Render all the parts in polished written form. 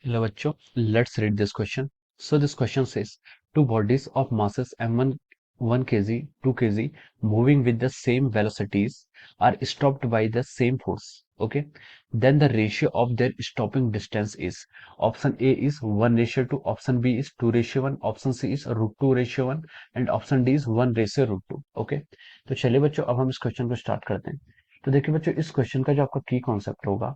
Hello बच्चों, let's read this question. So this question says two bodies of masses m1 1 kg, 2 kg moving with the same velocities are stopped by the same force. Okay, then the ratio of their stopping distance is option A is 1:2, option B is 2:1, option C is √2:1 and option D is 1:√2. Okay, तो चलिए बच्चों अब हम इस question को start करते हैं. तो देखिए बच्चों इस क्वेश्चन का जो आपका की कॉन्सेप्ट होगा,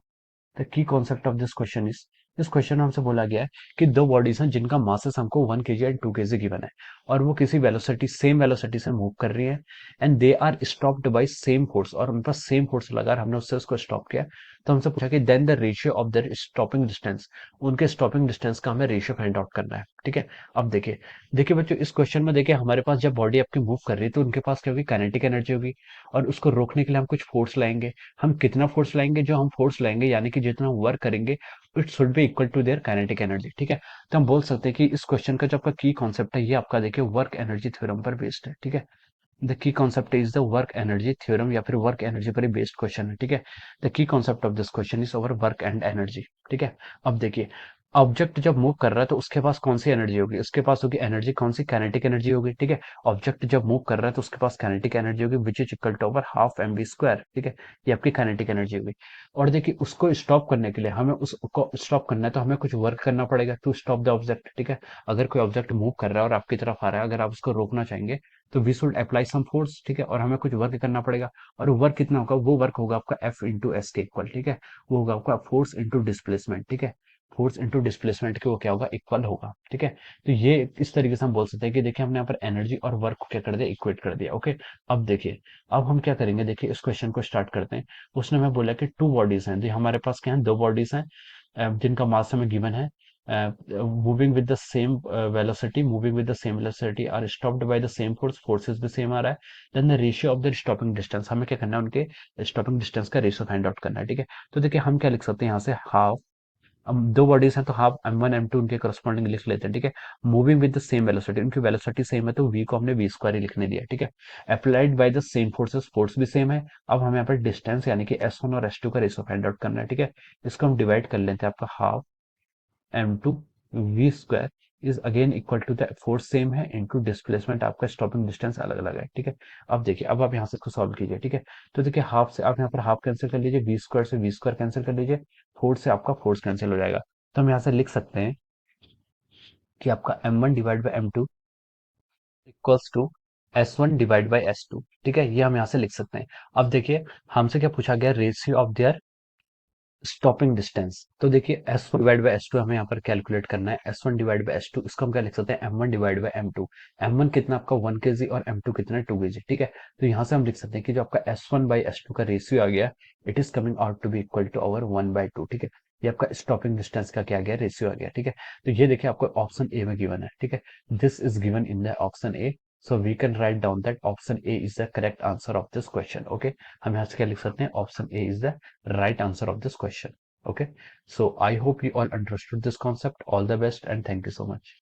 the key concept of this question इस क्वेश्चन में हमसे बोला गया है कि दो बॉडीज हैं जिनका मासेस हमको 1 kg एंड 2 kg गिवन है और वो किसी वेलोसिटी सेम वेलोसिटी से मूव कर रही है and they are stopped by same force और उन पर सेम फोर्स लगा और हमने उससे उसको स्टॉप किया. तो हमसे पूछा कि then the ratio of their stopping distance, उनके स्टॉपिंग डिस्टेंस का हमें रेशियो फाइंड आउट करना है. ठीक है, अब देखिए देखिए बच्चों इस क्वेश्चन में देखिए हमारे पास जब बॉडी आपकी मूव कर रही है तो उनके पास क्या होगी, काइनेटिक एनर्जी होगी और उसको रोकने के लिए हम कुछ फोर्स लाएंगे. हम कितना फोर्स लाएंगे, जो हम फोर्स लाएंगे यानी कि जितना वर्क करेंगे it should be equal to their kinetic energy. ठीक है, तो हम बोल सकते हैं कि इस क्वेश्चन का जो आपका की कॉन्सेप्ट है ये आपका देखिए वर्क एनर्जी थ्योरम पर बेस्ड है. ठीक है, the key concept is the work energy theorem या फिर वर्क एनर्जी पर बेस्ड क्वेश्चन है. ठीक है, the key concept of this question is over work and energy. ठीक है, अब देखिए ऑब्जेक्ट जब मूव कर रहा है तो उसके पास कौन सी एनर्जी होगी, उसके पास होगी एनर्जी कौन सी, काइनेटिक एनर्जी होगी. ठीक है, ऑब्जेक्ट जब मूव कर रहा है तो उसके पास काइनेटिक एनर्जी होगी which is equal to over half M V square. ठीक है, ये आपकी काइनेटिक एनर्जी होगी. और देखिए उसको स्टॉप करने के लिए हमें उसको स्टॉप करना है तो हमें कुछ वर्क करना पड़ेगा टू स्टॉप द ऑब्जेक्ट. ठीक है, अगर कोई ऑब्जेक्ट मूव कर रहा है और आपकी तरफ आ रहा है, अगर आप उसको रोकना चाहेंगे तो we should apply some force. ठीक है, और हमें कुछ वर्क करना पड़ेगा और वर्क कितना होगा, वो वर्क होगा आपका एफ इंटू एस के इक्वल. ठीक है, वो होगा आपका फोर्स इंटू डिस्प्लेसमेंट. ठीक है, फोर्स इंटू डिस्प्लेसमेंट के वो क्या होगा, इक्वल होगा. ठीक है, तो ये इस तरीके से हम बोल सकते हैं कि देखिए हमने यहाँ पर एनर्जी और वर्क को क्या कर दिया, इक्वेट कर दिया. ओके, अब देखिए अब हम क्या करेंगे, देखिए इस क्वेश्चन को स्टार्ट करते हैं. उसने हमें बोला कि टू बॉडीज हैं, हमारे पास क्या है, दो बॉडीज हैं जिनका मास हमें गिवन है. Moving with the same velocity, moving with the same velocity are stopped by the same force, forces भी सेम आ रहा है. Then the ratio of the stopping distance, हमें क्या करना है, उनके स्टॉपिंग डिस्टेंस का रेशियो फाइंड आउट करना है. ठीक है, तो देखिए हम क्या लिख सकते हैं यहाँ से, हाफ, अब दो बॉडीज हैं तो हाफ m1 m2 उनके करस्पॉन्डिंग लिख लेते हैं. ठीक है, moving with the same velocity, उनकी वेलोसिटी सेम है तो v को हमने v स्क्वायर ही लिखने दिया. ठीक है, applied by the same forces, force भी सेम है. अब हमें यहाँ पर डिस्टेंस यानी कि s1 और s2 का रेशियो फाइंड आउट करना है. ठीक है, इसको हम डिवाइड कर लेते हैं, आपका half m2 v square is again equal to the force same है इनटू डिस्प्लेसमेंट, आपका स्टॉपिंग डिस्टेंस अलग अलग है. ठीक है, अब देखिए अब आप यहाँ से इसको सॉल्व कीजिए. ठीक है, तो देखिए हाफ से आप यहाँ पर हाफ कैंसिल कर लीजिए, वी स्क्वायर से वी स्क्वायर कैंसिल कर लीजिए, फोर्स से आपका फोर्स कैंसिल हो जाएगा. तो हम यहाँ से लिख सकते हैं कि आपका m1 divide by m2 equals to s1 divide by s2. ठीक है, ये हम यहाँ से लिख सकते हैं. अब देखिए हमसे क्या पूछा गया, ratio of their stopping distance. तो देखिए s1 डिवाइड बाई s2 हमें यहाँ पर कैलकुलेट करना है. s1 डिवाइड बाई s2 इसको हम क्या लिख सकते हैं, m1 divide by m2. m1 कितना आपका 1 kg और m2 कितना 2 kg. ठीक है, तो यहाँ से हम लिख सकते हैं कि जो आपका s1 बाई s2 का रेशियो आ गया, it is coming out to be equal to over 1/2. ठीक है, ये आपका स्टॉपिंग डिस्टेंस का क्या गया, रेशियो आ गया. ठीक है, तो ये देखिए आपको ऑप्शन ए में गिवन है. ठीक है, this is given in the option A, so we can write down that option A is the correct answer of this question. Okay, हम यहाँ से क्या लिख सकते हैं, option A is the right answer of this question. Okay, so I hope you all understood this concept. All the best and thank you so much.